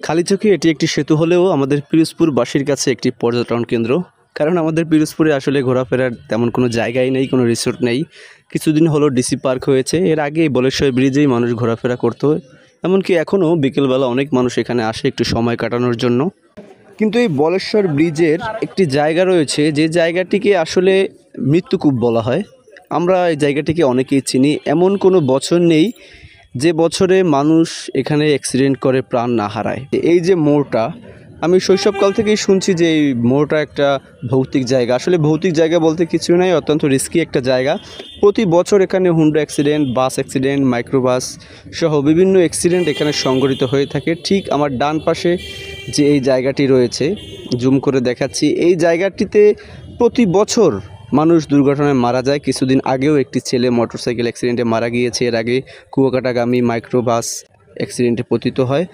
খালি চোখে এটি একটি সেতু হলেও আমাদের পিরোজপুরবাসীর কাছে একটি পর্যটন কেন্দ্র। কারণ আমাদের পিরোজপুরে আসলে ঘোরাফেরার তেমন কোনো জায়গাই নেই, কোনো রিসোর্ট নেই। কিছুদিন হলো ডিসি পার্ক হয়েছে, এর আগে এই বলেশ্বর ব্রিজেই মানুষ ঘোরাফেরা করতো। এমনকি এখনও বিকেলবেলা অনেক মানুষ এখানে আসে একটু সময় কাটানোর জন্য। কিন্তু এই বলেশ্বর ব্রিজের একটি জায়গা রয়েছে যে জায়গাটিকে আসলে মৃত্যুকূপ বলা হয়। আমরা এই জায়গাটিকে অনেকেই চিনি, এমন কোনো বছর নেই যে বছরে মানুষ এখানে অ্যাক্সিডেন্ট করে প্রাণ না হারায়। এই যে মোড়টা, আমি শৈশবকাল থেকেই শুনছি যে এই মোড়টা একটা ভৌতিক জায়গা। আসলে ভৌতিক জায়গা বলতে কিছু নাই, অত্যন্ত রিস্কি একটা জায়গা। প্রতি বছর এখানে Honda accident, bus accident, microbus সহ বিভিন্ন অ্যাক্সিডেন্ট এখানে সংঘটিত হয়ে থাকে। ঠিক আমার ডান পাশে যে এই জায়গাটি রয়েছে, জুম করে দেখাচ্ছি, এই জায়গাটিতে প্রতি বছর মানুষ দুর্ঘটনায় মারা যায়। কিছুদিন আগেও একটি ছেলে মোটরসাইকেল অ্যাক্সিডেন্টে মারা গিয়েছে। এর আগে কুয়াকাটাগামী মাইক্রোবাস অ্যাক্সিডেন্টে পতিত হয়।